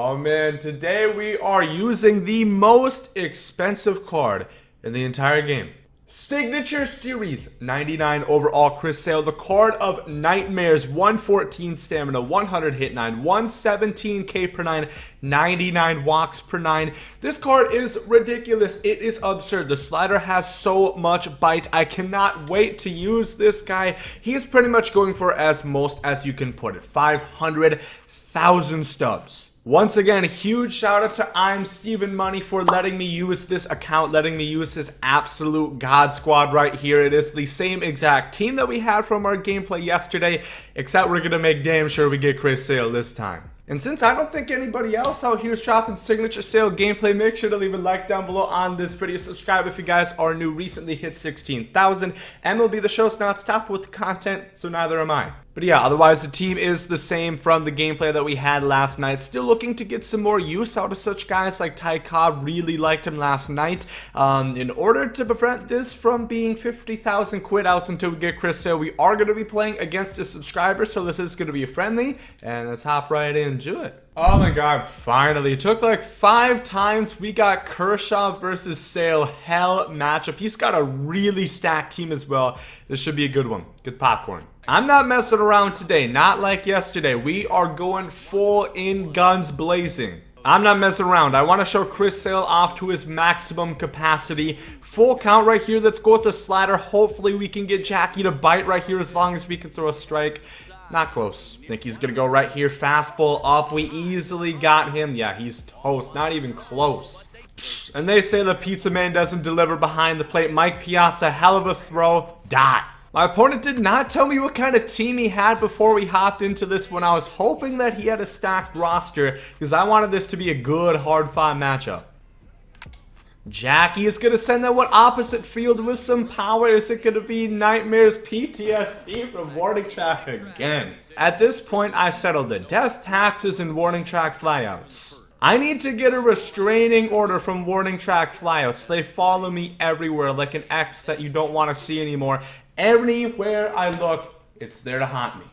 Oh man, today we are using the most expensive card in the entire game. Signature Series 99 overall Chris Sale, the card of nightmares, 114 stamina, 100 hit 9, 117k per 9, 99 walks per 9. This card is ridiculous. It is absurd. The slider has so much bite. I cannot wait to use this guy. He's pretty much going for as most as you can put it. 500,000 stubs. Once again, huge shout out to I'm Steven Money for letting me use this account, letting me use this absolute god squad right here. It is the same exact team that we had from our gameplay yesterday, except we're gonna make damn sure we get Chris Sale this time. And since I don't think anybody else out here is dropping Signature Sale gameplay, make sure to leave a like down below on this video. Subscribe if you guys are new. Recently hit 16,000. MLB The Show's not stopped with the content, so neither am I. But yeah, otherwise the team is the same from the gameplay that we had last night. Still looking to get some more use out of such guys like Ty Cobb. Really liked him last night. In order to prevent this from being 50,000 quit outs until we get Chris Sale, we are going to be playing against a subscriber, so this is going to be friendly. And let's hop right into it. Oh my god, finally. It took like 5 times. We got Kershaw versus Sale. Hell matchup. He's got a really stacked team as well. This should be a good one. Good popcorn. I'm not messing around today, not like yesterday. We are going full in, guns blazing. I'm not messing around. I want to show Chris Sale off to his maximum capacity. Full count right here. Let's go with the slider. Hopefully we can get Jackie to bite right here as long as we can throw a strike. Not close. I think he's going to go right here. Fastball up. We easily got him. Yeah, he's toast. Not even close. And they say the pizza man doesn't deliver behind the plate. Mike Piazza, hell of a throw. Dot. My opponent did not tell me what kind of team he had before we hopped into this one. I was hoping that he had a stacked roster because I wanted this to be a good, hard-fought matchup. Jackie is going to send that one opposite field with some power. Is it going to be Nightmares PTSD from warning track again? At this point, I settled it. Death, taxes, and warning track flyouts. I need to get a restraining order from warning track flyouts. They follow me everywhere like an ex that you don't want to see anymore. Anywhere I look, it's there to haunt me.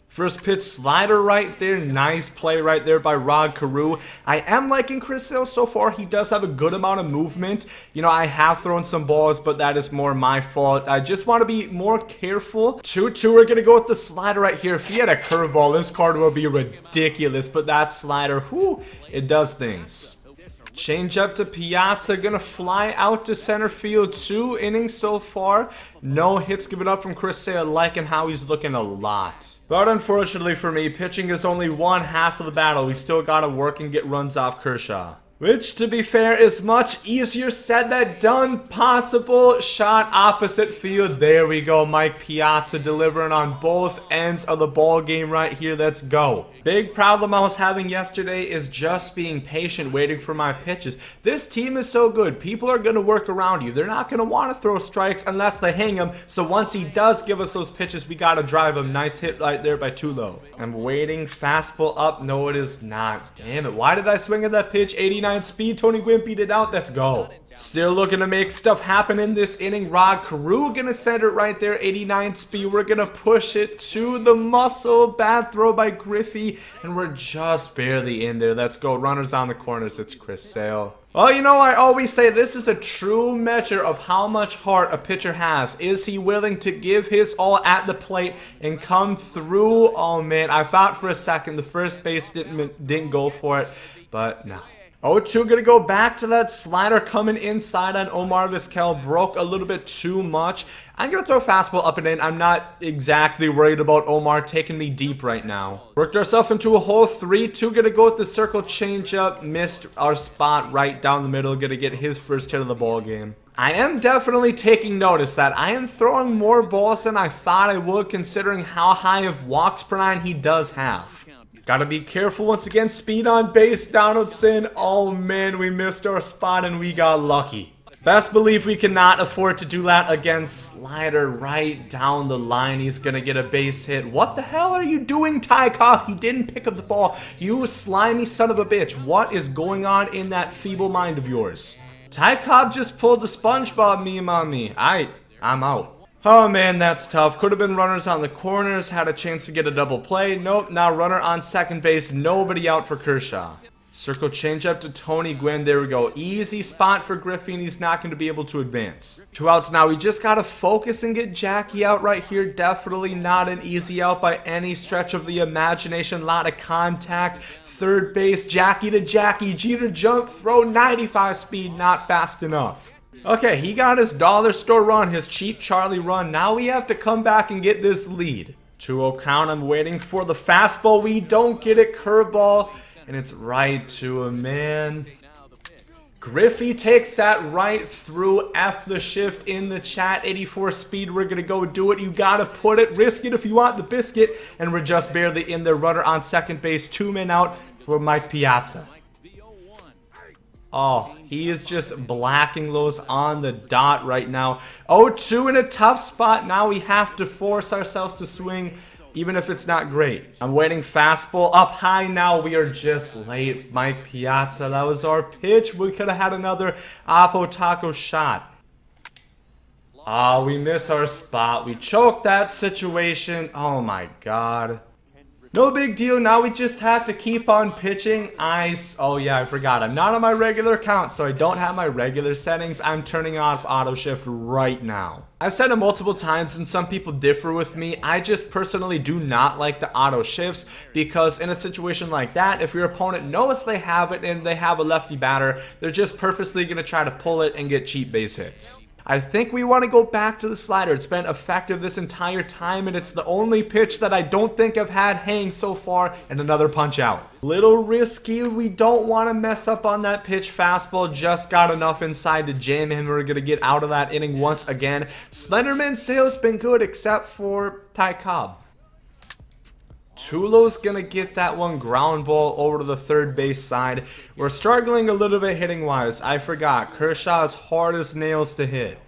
First pitch slider right there. Nice play right there by Rod Carew. I am liking Chris Sale so far. He does have a good amount of movement. You know, I have thrown some balls, but that is more my fault. I just want to be more careful. 2-2, we're going to go with the slider right here. If he had a curveball, this card would be ridiculous. But that slider, whew, it does things. Change up to Piazza, gonna fly out to center field. 2 innings so far. No hits given up from Chris Sale, liking how he's looking a lot. But unfortunately for me, pitching is only one half of the battle. We still gotta work and get runs off Kershaw. Which, to be fair, is much easier said than done. Possible shot opposite field. There we go. Mike Piazza delivering on both ends of the ball game right here. Let's go. Big problem I was having yesterday is just being patient, waiting for my pitches. This team is so good. People are going to work around you. They're not going to want to throw strikes unless they hang him. So once he does give us those pitches, we got to drive him. Nice hit right there by Tulo. I'm waiting. Fastball up. No, it is not. Damn it. Why did I swing at that pitch? 89 speed. Tony Gwynn beat it out. Let's go. Still looking to make stuff happen in this inning. Rod Carew gonna send it right there. 89 speed. We're gonna push it to the muscle. Bad throw by Griffey. And we're just barely in there. Let's go. Runners on the corners. It's Chris Sale. Well, you know, I always say this is a true measure of how much heart a pitcher has. Is he willing to give his all at the plate and come through? Oh, man. I thought for a second the first base didn't go for it, but no. 0-2, gonna go back to that slider coming inside on Omar Vizquel. Broke a little bit too much. I'm gonna throw a fastball up and in. I'm not exactly worried about Omar taking me deep right now. Worked ourselves into a hole. 3-2, gonna go with the circle changeup. Missed our spot right down the middle. Gonna get his first hit of the ball game. I am definitely taking notice that I am throwing more balls than I thought I would, considering how high of walks per 9 he does have. Gotta be careful once again. Speed on base. Donaldson. Oh man, we missed our spot and we got lucky. Best believe we cannot afford to do that again. Slider right down the line. He's gonna get a base hit. What the hell are you doing, Ty Cobb? He didn't pick up the ball. You slimy son of a bitch. What is going on in that feeble mind of yours? Ty Cobb just pulled the SpongeBob meme on me. I'm out. Oh man, that's tough. Could have been runners on the corners, had a chance to get a double play. Nope, now runner on second base, nobody out for Kershaw. Circle changeup to Tony Gwynn. There we go. Easy spot for Griffey, and he's not going to be able to advance. 2 outs now. We just got to focus and get Jackie out right here. Definitely not an easy out by any stretch of the imagination. A lot of contact. Third base, Jackie to Jackie. Jeter jump, throw, 95 speed, not fast enough. Okay, he got his dollar store run, his cheap Charlie run. Now we have to come back and get this lead. 2-0 count. I'm waiting for the fastball. We don't get it. Curveball. And it's right to him, man. Griffey takes that right through. F the shift in the chat. 84 speed. We're going to go do it. You got to put it. Risk it if you want the biscuit. And we're just barely in there. Runner on second base. 2 men out for Mike Piazza. Oh, he is just blacking those on the dot right now. 0-2 in a tough spot. Now we have to force ourselves to swing, even if it's not great. I'm waiting fastball up high now. We are just late. Mike Piazza, that was our pitch. We could have had another Oppo Taco shot. Oh, we miss our spot. We choked that situation. Oh my God. No big deal. Now we just have to keep on pitching. Oh yeah, I forgot. I'm not on my regular account, so I don't have my regular settings. I'm turning off auto shift right now. I've said it multiple times and some people differ with me. I just personally do not like the auto shifts because in a situation like that, if your opponent knows they have it and they have a lefty batter, they're just purposely going to try to pull it and get cheap base hits. I think we want to go back to the slider. It's been effective this entire time, and it's the only pitch that I don't think I've had hang so far, and another punch out. Little risky. We don't want to mess up on that pitch. Fastball just got enough inside to jam him. We're going to get out of that inning once again. Slenderman sales been good except for Ty Cobb. Tulo's going to get that one ground ball over to the third base side. We're struggling a little bit hitting wise. I forgot. Kershaw is hard as nails to hit.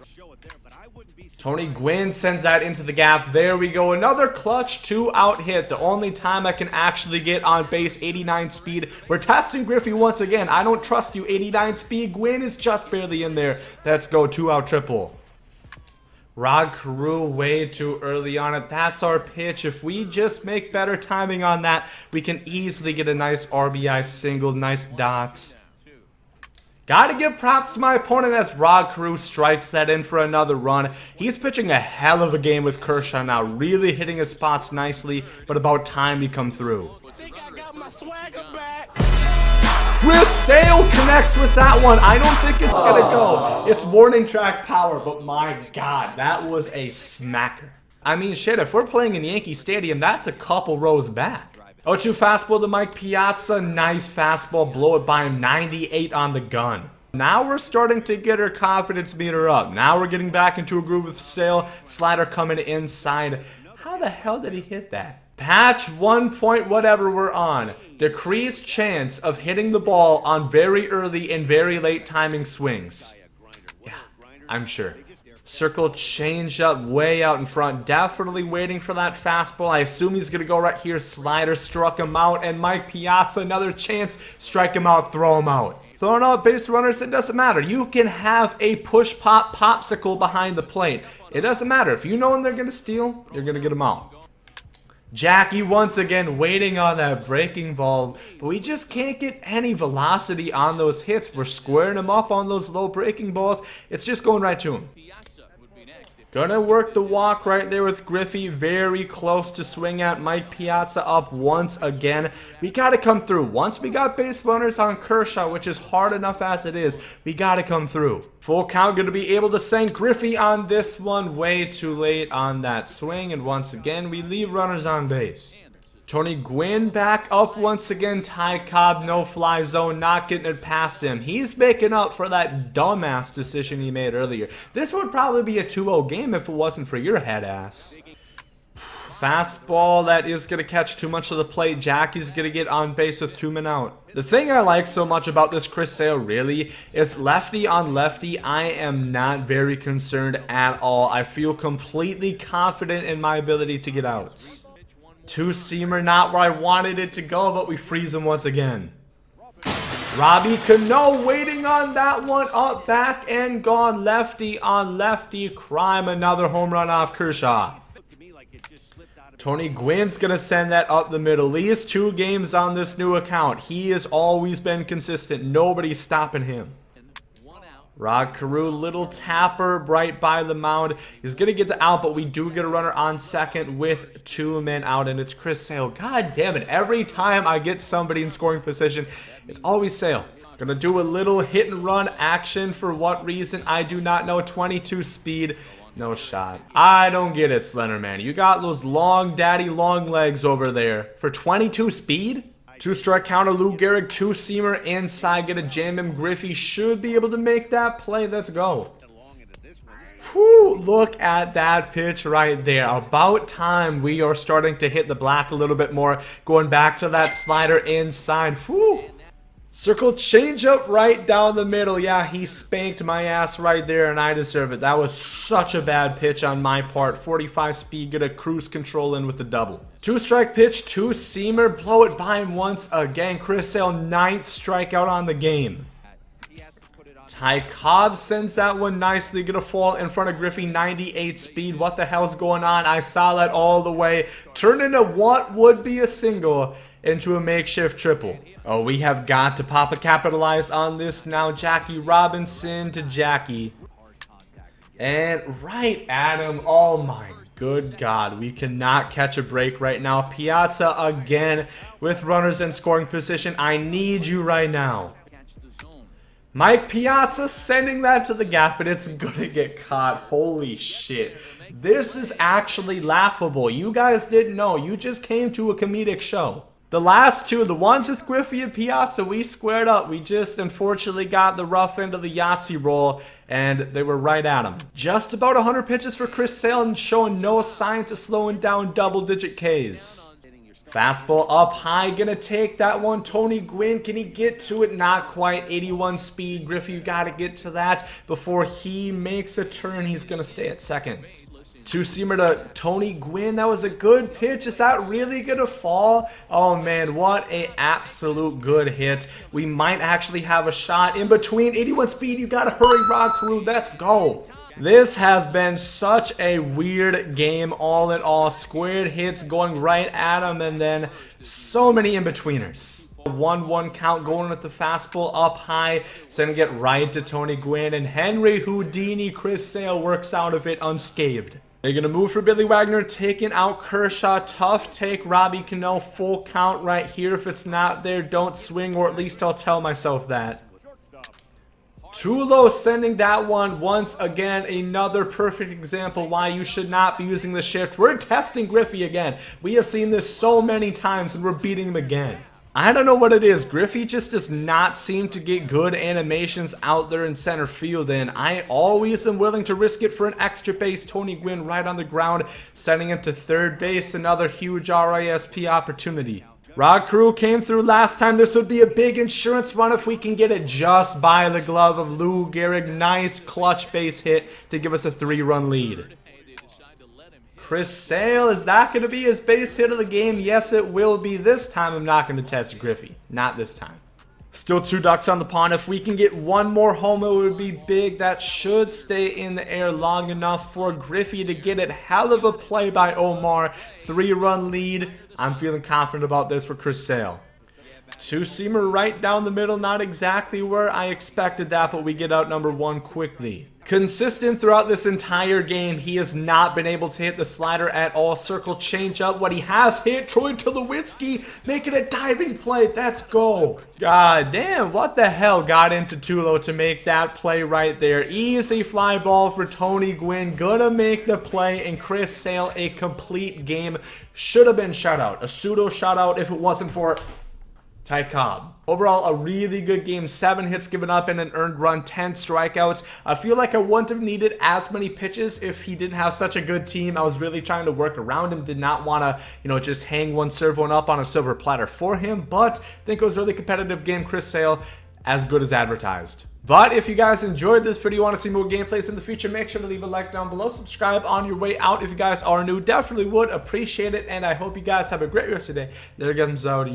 Tony Gwynn sends that into the gap. There we go. Another clutch 2-out hit. The only time I can actually get on base. 89 speed. We're testing Griffey once again. I don't trust you. 89 speed. Gwynn is just barely in there. Let's go. 2-out triple. Rod Carew way too early on it. That's our pitch. If we just make better timing on that, we can easily get a nice RBI single. Nice dot. Gotta give props to my opponent as Rod Carew strikes that in for another run. He's pitching a hell of a game with Kershaw now. Really hitting his spots nicely, but about time he come through. Chris Sale connects with that one. I don't think it's going to go. It's warning track power, but my God, that was a smacker. I mean, shit, if we're playing in Yankee Stadium, that's a couple rows back. 0-2 fastball to Mike Piazza. Nice fastball. Blow it by him. 98 on the gun. Now we're starting to get our confidence meter up. Now we're getting back into a groove with Sale. Slider coming inside. How the hell did he hit that? Patch 1 point whatever we're on. Decreased chance of hitting the ball on very early and very late timing swings. Yeah, I'm sure. Circle change up way out in front. Definitely waiting for that fastball. I assume he's going to go right here. Slider struck him out. And Mike Piazza, another chance. Strike him out, throw him out. Throwing out base runners, it doesn't matter. You can have a push pop popsicle behind the plate. It doesn't matter. If you know when they're going to steal, you're going to get them out. Jackie once again waiting on that breaking ball, but we just can't get any velocity on those hits. We're squaring him up on those low breaking balls. It's just going right to him. Gonna work the walk right there with Griffey. Very close to swing at. Mike Piazza up once again. We gotta come through. Once we got base runners on Kershaw, which is hard enough as it is, we gotta come through. Full count, gonna be able to send Griffey on this one. Way too late on that swing. And once again, we leave runners on base. Tony Gwynn back up once again. Ty Cobb, no fly zone, not getting it past him. He's making up for that dumbass decision he made earlier. This would probably be a 2-0 game if it wasn't for your head ass. Fastball that is going to catch too much of the plate. Jackie's going to get on base with 2 men out. The thing I like so much about this Chris Sale really is lefty on lefty. I am not very concerned at all. I feel completely confident in my ability to get outs. Two-seamer, not where I wanted it to go, but we freeze him once again. Robbie Cano waiting on that one, up, back, and gone. Lefty on lefty, crime, another home run off Kershaw. Tony Gwynn's going to send that up the middle. At least 2 games on this new account. He has always been consistent. Nobody's stopping him. Rod Carew, little tapper right by the mound. He's going to get the out, but we do get a runner on second with 2 men out, and it's Chris Sale. God damn it. Every time I get somebody in scoring position, it's always Sale. Going to do a little hit and run action. For what reason, I do not know. 22 speed. No shot. I don't get it, Slenderman. You got those long daddy long legs over there. For 22 speed? 2-strike counter, Lou Gehrig, 2-seamer inside, gonna jam him. Griffey should be able to make that play. Let's go. Whew, look at that pitch right there. About time we are starting to hit the black a little bit more. Going back to that slider inside. Whew. Circle changeup right down the middle. Yeah, he spanked my ass right there, and I deserve it. That was such a bad pitch on my part. 45 speed, get a cruise control in with the double. 2-strike pitch, 2-seamer, blow it by him once again. Chris Sale, 9th strikeout on the game. Ty Cobb sends that one nicely. Gonna fall in front of Griffey, 98 speed. What the hell's going on? I saw that all the way. Turned into what would be a single into a makeshift triple. Oh, we have got to Papa capitalize on this now. Jackie Robinson to Jackie. And right at him. Oh my good God. We cannot catch a break right now. Piazza again with runners in scoring position. I need you right now. Mike Piazza sending that to the gap, but it's gonna get caught. Holy shit. This is actually laughable. You guys didn't know. You just came to a comedic show. The last 2, the ones with Griffey and Piazza, we squared up. We just unfortunately got the rough end of the Yahtzee roll, and they were right at him. Just about 100 pitches for Chris Sale and showing no sign to slowing down double-digit Ks. Fastball up high, gonna take that one. Tony Gwynn, can he get to it? Not quite. 81 speed. Griffey, you gotta get to that before he makes a turn. He's gonna stay at second. 2-seamer to Tony Gwynn. That was a good pitch. Is that really gonna fall? Oh man, what a absolute good hit. We might actually have a shot in between. 81 speed. You gotta hurry, Rod Carew. Let's go. This has been such a weird game all in all. Squared hits going right at him, and then so many in-betweeners. 1-1 count going with the fastball up high. Sending it right to Tony Gwynn, and Henry Houdini Chris Sale works out of it unscathed. They're going to move for Billy Wagner, taking out Kershaw. Tough take, Robbie Cano. Full count right here. If it's not there, don't swing, or at least I'll tell myself that. Tulo sending that one once again. Another perfect example why you should not be using the shift. We're testing Griffey again. We have seen this so many times, and we're beating him again. I don't know what it is. Griffey just does not seem to get good animations out there in center field, and I always am willing to risk it for an extra base. Tony Gwynn right on the ground, sending him to third base. Another huge RISP opportunity. Rod Carew came through last time. This would be a big insurance run if we can get it just by the glove of Lou Gehrig. Nice clutch base hit to give us a 3-run lead. Chris Sale, is that going to be his base hit of the game? Yes, it will be. This time I'm not going to test Griffey. Not this time. Still 2 ducks on the pond. If we can get one more home, it would be big. That should stay in the air long enough for Griffey to get it. Hell of a play by Omar. 3-run lead. I'm feeling confident about this for Chris Sale. 2-seamer right down the middle. Not exactly where I expected that, but we get out number 1 quickly. Consistent throughout this entire game. He has not been able to hit the slider at all. Circle change up. What he has hit, Troy Tulowitzki making a diving play. Let's go. God damn, what the hell got into Tulo to make that play right there? Easy fly ball for Tony Gwynn. Gonna make the play, and Chris Sale, a complete game. Should have been shutout. A pseudo shutout if it wasn't for Ty Cobb. Overall, a really good game. 7 hits given up and an earned run, 10 strikeouts. I feel like I wouldn't have needed as many pitches if he didn't have such a good team. I was really trying to work around him. Did not want to, just hang one, serve one up on a silver platter for him. But I think it was a really competitive game. Chris Sale, as good as advertised. But if you guys enjoyed this video, want to see more gameplays in the future, make sure to leave a like down below. Subscribe on your way out if you guys are new. Definitely would appreciate it. And I hope you guys have a great rest of your day. There goes out.